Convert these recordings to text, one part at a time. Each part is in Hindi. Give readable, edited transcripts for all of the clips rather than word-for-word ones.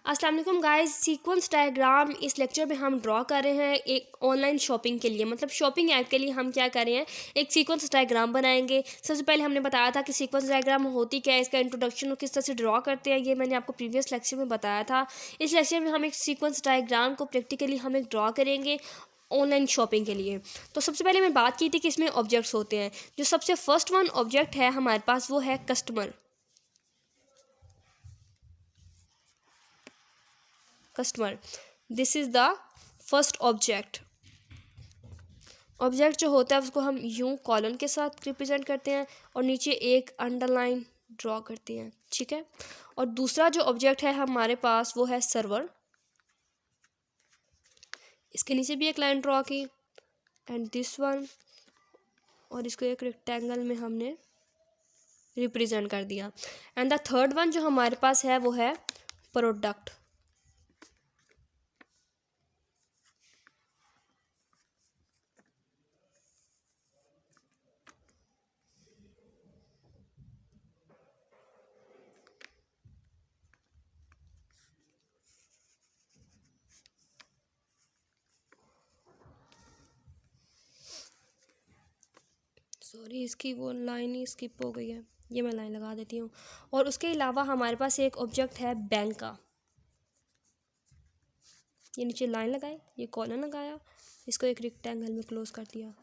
अस्सलाम वालेकुम गाइस, सीक्वेंस डायग्राम इस लेक्चर में हम ड्रॉ कर रहे हैं एक ऑनलाइन शॉपिंग के लिए, मतलब शॉपिंग ऐप के लिए हम क्या कर रहे हैं, एक सीक्वेंस डायग्राम बनाएंगे। सबसे पहले हमने बताया था कि सीक्वेंस डायग्राम होती क्या है, इसका इंट्रोडक्शन और किस तरह से ड्रॉ करते हैं, ये मैंने आपको प्रीवियस लेक्चर में बताया था। इस लेक्चर में हम एक सीक्वेंस डायग्राम को प्रैक्टिकली हम एक ड्रॉ करेंगे ऑनलाइन शॉपिंग के लिए। तो सबसे पहले मैं बात की थी कि इसमें ऑब्जेक्ट्स होते हैं। जो सबसे फर्स्ट वन ऑब्जेक्ट है हमारे पास वो है customer. Customer, this is the first object. Object जो होता है उसको हम यूं कॉलन के साथ रिप्रेजेंट करते हैं और नीचे एक अंडरलाइन ड्रॉ करते हैं, ठीक है। और दूसरा जो ऑब्जेक्ट है हमारे पास वो है सर्वर। इसके नीचे भी एक लाइन ड्रॉ की एंड दिस वन, और इसको एक रेक्टेंगल में हमने रिप्रेजेंट कर दिया। एंड द थर्ड वन जो हमारे पास है वो है प्रोडक्ट। सॉरी, इसकी वो लाइन ही स्किप हो गई है, ये मैं लाइन लगा देती हूँ। और उसके अलावा हमारे पास एक ऑब्जेक्ट है बैंक का। ये नीचे लाइन लगाई, ये कॉलन लगाया, इसको एक रेक्टेंगल में क्लोज कर दिया।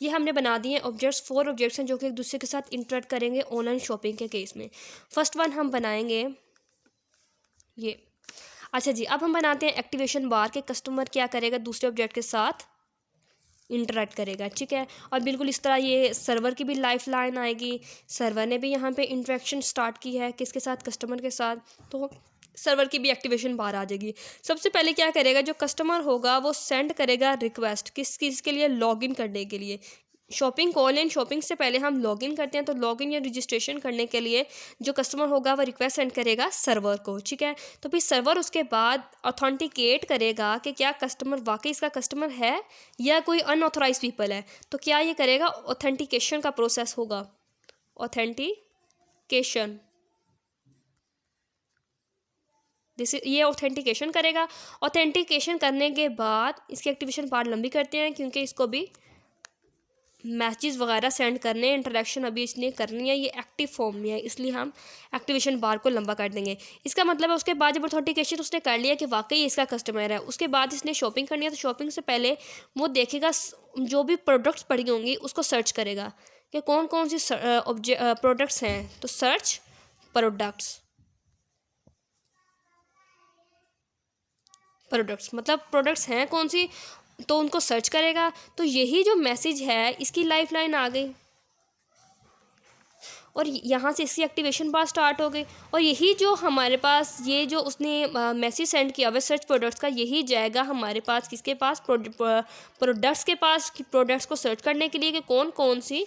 ये हमने बना दिए ऑब्जेक्ट्स। 4 ऑब्जेक्ट्स हैं जो कि एक दूसरे के साथ इंटरेक्ट करेंगे ऑनलाइन शॉपिंग के केस में। फर्स्ट वन हम बनाएंगे ये। अच्छा जी, अब हम बनाते हैं एक्टिवेशन बार के कस्टमर क्या करेगा, दूसरे ऑब्जेक्ट के साथ इंटरेक्ट करेगा, ठीक है। और बिल्कुल इस तरह ये सर्वर की भी लाइफ लाइन आएगी। सर्वर ने भी यहाँ पे इंटरेक्शन स्टार्ट की है किसके साथ, कस्टमर के साथ, तो सर्वर की भी एक्टिवेशन बाहर आ जाएगी। सबसे पहले क्या करेगा, जो कस्टमर होगा वो सेंड करेगा रिक्वेस्ट किस किस के लिए, लॉगिन करने के लिए। शॉपिंग ऑनलाइन शॉपिंग से पहले हम लॉगिन करते हैं, तो लॉगिन या रजिस्ट्रेशन करने के लिए जो कस्टमर होगा वो रिक्वेस्ट सेंड करेगा सर्वर को, ठीक है। तो फिर सर्वर उसके बाद ऑथेंटिकेट करेगा कि क्या कस्टमर वाकई इसका कस्टमर है या कोई अनऑथराइज पीपल है। तो क्या ये करेगा, ऑथेंटिकेशन का प्रोसेस होगा, ऑथेंटिकेशन। ये ऑथेंटिकेशन करेगा। ऑथेंटिकेशन करने के बाद इसकी एक्टिवेशन पार्ट लंबी करते हैं क्योंकि इसको भी मैसेज वगैरह सेंड करने, इंटरेक्शन अभी इसने करनी है, ये एक्टिव फॉर्म में है, इसलिए हम एक्टिवेशन बार को लंबा कर देंगे। इसका मतलब है उसके बाद जब ऑथेंटिकेशन उसने कर लिया कि वाकई इसका कस्टमर है, उसके बाद इसने शॉपिंग करनी है, तो शॉपिंग से पहले वो देखेगा जो भी प्रोडक्ट्स पड़ी होंगी उसको सर्च करेगा कि कौन कौन सी प्रोडक्ट्स हैं, तो सर्च प्रोडक्ट्स। प्रोडक्ट्स मतलब प्रोडक्ट्स हैं कौन सी, तो उनको सर्च करेगा। तो यही जो मैसेज है इसकी लाइफ लाइन आ गई और यहाँ से इसकी एक्टिवेशन बार स्टार्ट हो गई। और यही जो हमारे पास ये जो उसने मैसेज सेंड किया हुआ सर्च प्रोडक्ट्स का, यही जाएगा हमारे पास किसके पास, प्रोडक्ट्स के पास, प्रोडक्ट्स को सर्च करने के लिए कि कौन कौन सी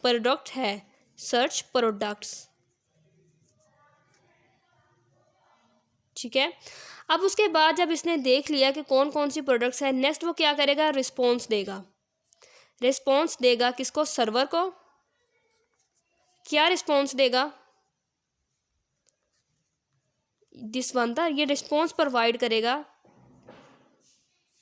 प्रोडक्ट है, सर्च प्रोडक्ट्स, ठीक है। अब उसके बाद जब इसने देख लिया कि कौन कौन सी प्रोडक्ट्स है, नेक्स्ट वो क्या करेगा, रिस्पॉन्स देगा। रिस्पॉन्स देगा किसको, सर्वर को। क्या रिस्पॉन्स देगा, दिस वन था, ये रिस्पॉन्स प्रोवाइड करेगा।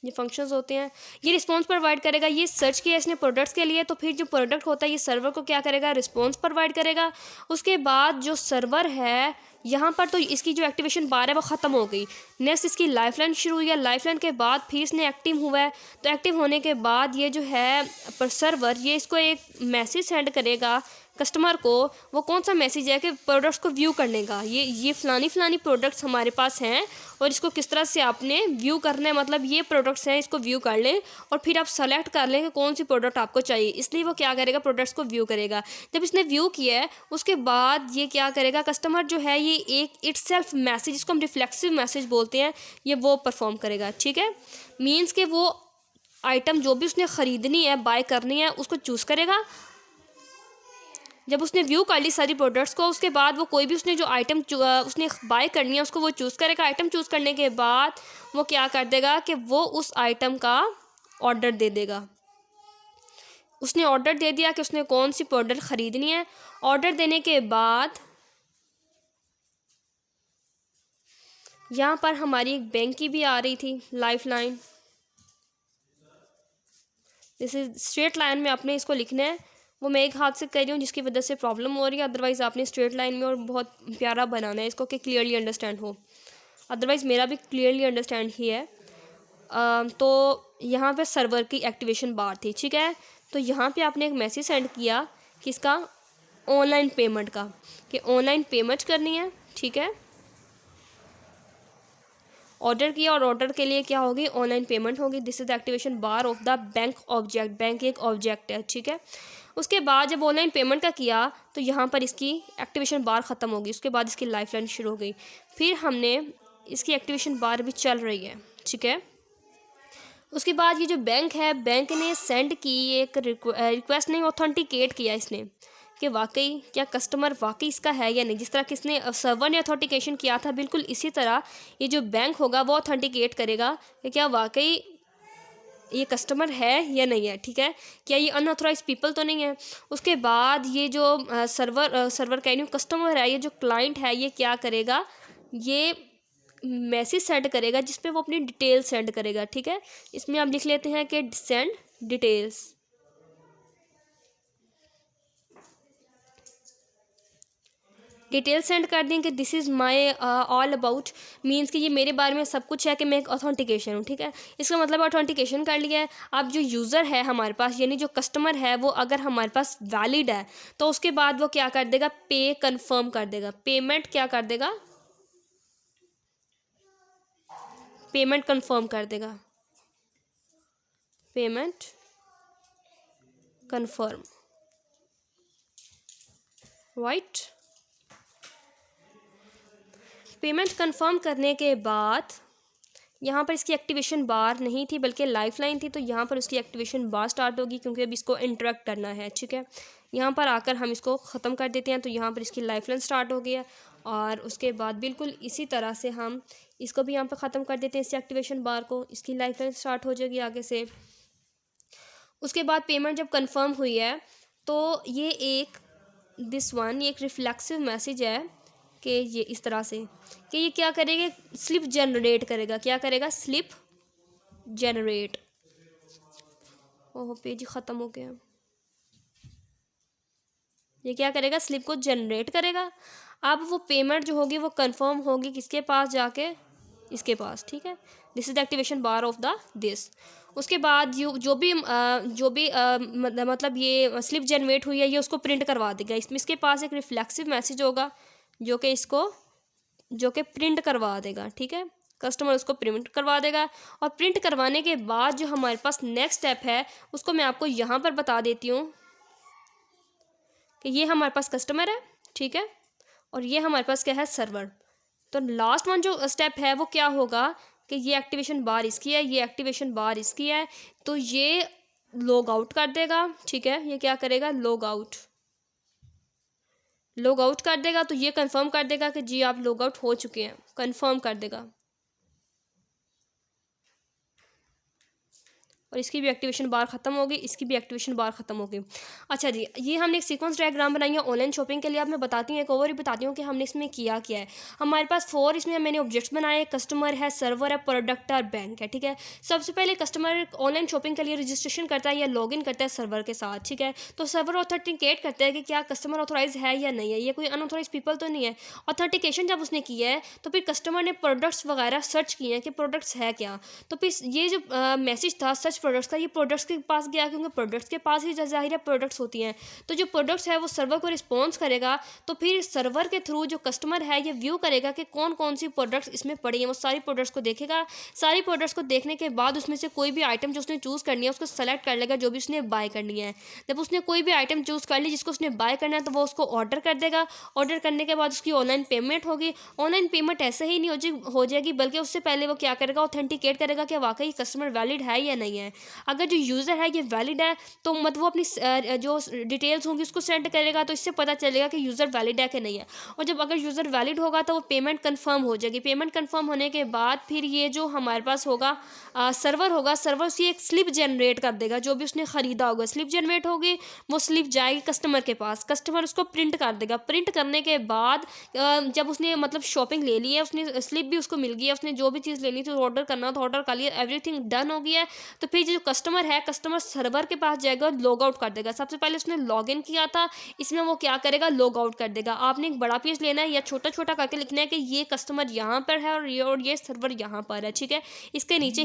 ये फंक्शंस होते हैं, ये रिस्पॉन्स प्रोवाइड करेगा। ये सर्च किया इसने प्रोडक्ट्स के लिए, तो फिर जो प्रोडक्ट होता है ये सर्वर को क्या करेगा, रिस्पॉन्स प्रोवाइड करेगा। उसके बाद जो सर्वर है यहाँ पर, तो इसकी जो एक्टिवेशन बार है वो ख़त्म हो गई। नेक्स्ट इसकी लाइफलाइन शुरू हुई है, लाइफलाइन के बाद फिर इसने एक्टिव हुआ है। तो एक्टिव होने के बाद ये जो है पर सर्वर, ये इसको एक मैसेज सेंड करेगा कस्टमर को। वो कौन सा मैसेज है कि प्रोडक्ट्स को व्यू करने का, ये फ़लानी फ़लानी प्रोडक्ट्स हमारे पास हैं और इसको किस तरह से आपने व्यू करना है, मतलब ये प्रोडक्ट्स हैं, इसको व्यू कर लें और फिर आप सेलेक्ट कर लें कि कौन सी प्रोडक्ट आपको चाहिए। इसलिए वो क्या करेगा, प्रोडक्ट्स को व्यू करेगा। जब इसने व्यू किया है उसके बाद ये क्या करेगा, कस्टमर जो है ये एक इटसेल्फ मैसेज, जिसको हम रिफ्लेक्सिव मैसेज बोलते हैं, ये वो परफॉर्म करेगा, ठीक है। मीन्स के वो आइटम जो भी उसने ख़रीदनी है, बाय करनी है, उसको चूज़ करेगा। जब उसने व्यू कर ली सारी प्रोडक्ट्स को, उसके बाद वो कोई भी उसने जो आइटम उसने बाय करनी है उसको वो चूज़ करेगा। आइटम चूज़ करने के बाद वो क्या कर देगा कि वो उस आइटम का ऑर्डर दे देगा। उसने ऑर्डर दे दिया कि उसने कौन सी प्रोडक्ट ख़रीदनी है। ऑर्डर देने के बाद यहाँ पर हमारी एक बैंक की भी आ रही थी लाइफलाइन। जैसे स्ट्रेट लाइन में आपने इसको लिखना है, वो मैं एक हाथ से कर रही हूँ जिसकी वजह से प्रॉब्लम हो रही है, अदरवाइज़ आपने स्ट्रेट लाइन में और बहुत प्यारा बनाना है इसको कि क्लियरली अंडरस्टैंड हो, अदरवाइज़ मेरा भी क्लियरली अंडरस्टैंड ही है। तो यहाँ पे सर्वर की एक्टिवेशन बार थी, ठीक है। तो यहाँ पे आपने एक मैसेज सेंड किया किसका, ऑनलाइन पेमेंट का, कि ऑनलाइन पेमेंट करनी है, ठीक है। ऑर्डर किया और ऑर्डर के लिए क्या होगी, ऑनलाइन पेमेंट होगी। This is the activation bar of the bank object, bank एक ऑब्जेक्ट है, ठीक है। उसके बाद जब ऑनलाइन पेमेंट का किया तो यहाँ पर इसकी एक्टिवेशन बार ख़त्म होगी, उसके बाद इसकी लाइफलाइन शुरू हो गई। फिर हमने इसकी एक्टिवेशन बार भी चल रही है, ठीक है। उसके बाद ये जो बैंक है, बैंक ने सेंड की एक रिक्वेस्ट, नहीं ऑथेंटिकेट किया इसने कि वाकई क्या कस्टमर वाकई इसका है या नहीं। जिस तरह किसने सर्वर ने ऑथेंटिकेशन किया था, बिल्कुल इसी तरह ये जो बैंक होगा वो ऑथेंटिकेट करेगा कि क्या वाकई ये कस्टमर है या नहीं है, ठीक है। क्या ये अनऑथराइज पीपल तो नहीं है। उसके बाद ये जो सर्वर कह रही हूँ कस्टमर है, ये जो क्लाइंट है, ये क्या करेगा, ये मैसेज सेंड करेगा जिसपे वो अपनी डिटेल सेंड करेगा, ठीक है। इसमें आप लिख लेते हैं कि सेंड डिटेल्स। डिटेल सेंड कर दें कि this is my all about, means कि ये मेरे बारे में सब कुछ है कि मैं एक ऑथेंटिकेशन हूँ, ठीक है। इसका मतलब ऑथेंटिकेशन कर लिया है। अब जो यूज़र है हमारे पास, यानी जो कस्टमर है, वो अगर हमारे पास वैलिड है तो उसके बाद वो क्या कर देगा, पे कंफर्म कर देगा, पेमेंट क्या कर देगा, पेमेंट कंफर्म कर देगा, payment confirm, right. Payment confirm करने के बाद यहाँ पर इसकी एक्टिवेशन बार नहीं थी बल्कि लाइफलाइन थी, तो यहाँ पर उसकी एक्टिवेशन बार स्टार्ट होगी क्योंकि अब इसको इंटरेक्ट करना है, ठीक है। यहाँ पर आकर हम इसको ख़त्म कर देते हैं, तो यहाँ पर इसकी लाइफलाइन स्टार्ट हो गया। और उसके बाद बिल्कुल इसी तरह से हम इसको भी यहाँ पर ख़त्म कर देते हैं, इससे एक्टिवेशन बार को, इसकी लाइफलाइन स्टार्ट हो जाएगी आगे से। उसके बाद पेमेंट जब कंफर्म हुई है तो ये एक दिस वन, ये एक रिफ्लेक्सिव मैसेज है कि ये इस तरह से कि ये क्या करेगा, स्लिप जनरेट करेगा। क्या करेगा, स्लिप जनरेट। ओह पेज ही ख़त्म हो गया। ये क्या करेगा, स्लिप को जनरेट करेगा। अब वो पेमेंट जो होगी वो कंफर्म होगी किसके पास जाके, इसके पास, ठीक है। This is the activation bar of the this. उसके बाद जो भी मतलब ये स्लिप जनरेट हुई है, ये उसको प्रिंट करवा देगा। इसमें इसके पास एक रिफ्लेक्सिव मैसेज होगा जो कि प्रिंट करवा देगा, ठीक है। कस्टमर उसको प्रिंट करवा देगा। और प्रिंट करवाने के बाद जो हमारे पास नेक्स्ट स्टेप है उसको मैं आपको यहाँ पर बता देती हूँ कि ये हमारे पास कस्टमर है, ठीक है, और ये हमारे पास क्या है, सर्वर। तो लास्ट वन जो स्टेप है वो क्या होगा कि ये एक्टिवेशन बार इसकी है, ये एक्टिवेशन बार इसकी है, तो ये लॉग आउट कर देगा, ठीक है। ये क्या करेगा, लॉग आउट कर देगा। तो ये कंफर्म कर देगा कि जी आप लॉग आउट हो चुके हैं, कंफर्म कर देगा। और इसकी भी एक्टिवेशन बार ख़त्म होगी, इसकी भी एक्टिवेशन बार ख़त्म होगी। अच्छा जी, ये हमने एक सीक्वेंस डायग्राम बनाई है ऑनलाइन शॉपिंग के लिए। अब मैं बताती हूँ, एक ओवर ही बताती हूँ कि हमने इसमें किया क्या है। हमारे पास 4 इसमें मैंने ऑब्जेक्ट्स बनाए, कस्टमर है, सर्वर है, प्रोडक्ट है और बैंक है, ठीक है। सबसे पहले कस्टमर ऑनलाइन शॉपिंग के लिए रजिस्ट्रेशन करता है या लॉगिन करता है सर्वर के साथ, ठीक है। तो सर्वर ऑथेंटिकेट करता है कि क्या कस्टमर ऑथोराइज है या नहीं है, ये कोई अनऑथोराइज पीपल तो नहीं है। ऑथेंटिकेशन जब उसने किया है तो फिर कस्टमर ने प्रोडक्ट्स वगैरह सर्च किए हैं कि प्रोडक्ट्स है क्या। तो फिर ये जो मैसेज था सर्च प्रोडक्ट्स का, ये प्रोडक्ट्स के पास गया क्योंकि प्रोडक्ट्स के पास ही जाहिर है प्रोडक्ट्स होती हैं। तो जो प्रोडक्ट्स है वो सर्वर को रिस्पॉन्स करेगा, तो फिर सर्वर के थ्रू जो कस्टमर है ये व्यू करेगा कि कौन कौन सी प्रोडक्ट्स इसमें पड़ी हैं। वो सारी प्रोडक्ट्स को देखेगा। सारी प्रोडक्ट्स को देखने के बाद उसमें से कोई भी आइटम जो उसने चूज़ करनी है उसको सेलेक्ट कर लेगा, जो भी उसने बाय करनी है। जब उसने कोई भी आइटम चूज़ कर ली जिसको उसने बाय करना है तो वो उसको ऑर्डर कर देगा। ऑर्डर करने के बाद उसकी ऑनलाइन पेमेंट होगी। ऑनलाइन पेमेंट ऐसे ही नहीं हो जाएगी, बल्कि उससे पहले वो क्या करेगा, ऑथेंटिकेट करेगा कि वाकई कस्टमर वैलिड है या नहीं है। अगर जो यूज़र है ये वैलिड है तो मतलब वो अपनी जो डिटेल्स होंगी उसको सेंड करेगा, तो इससे पता चलेगा कि यूज़र वैलिड है कि नहीं है। और जब अगर यूज़र वैलिड होगा तो वो पेमेंट कंफर्म हो जाएगी। पेमेंट कंफर्म होने के बाद फिर ये जो हमारे पास होगा सर्वर होगा, सर्वर उसकी एक स्लिप जनरेट कर देगा, जो भी उसने ख़रीदा होगा स्लिप जनरेट होगी, वो स्लिप जाएगी कस्टमर के पास, कस्टमर उसको प्रिंट कर देगा। प्रिंट करने के बाद जब उसने मतलब शॉपिंग ले ली है, उसने स्लिप भी उसको मिल गई है, उसने जो भी चीज़ लेनी थी ऑर्डर करना था ऑर्डर कर लिया, एवरीथिंग डन हो गया है, तो फिर जो कस्टमर है कस्टमर सर्वर के पास जाएगा और लॉग आउट कर देगा। सबसे पहले उसने लॉग इन किया था, इसमें वो क्या करेगा, लॉग आउट कर देगा। आपने एक बड़ा पेज लेना है या छोटा छोटा करके लिखना है कि ये कस्टमर यहाँ पर है और ये सर्वर यहाँ पर है, ठीक है। इसके नीचे ही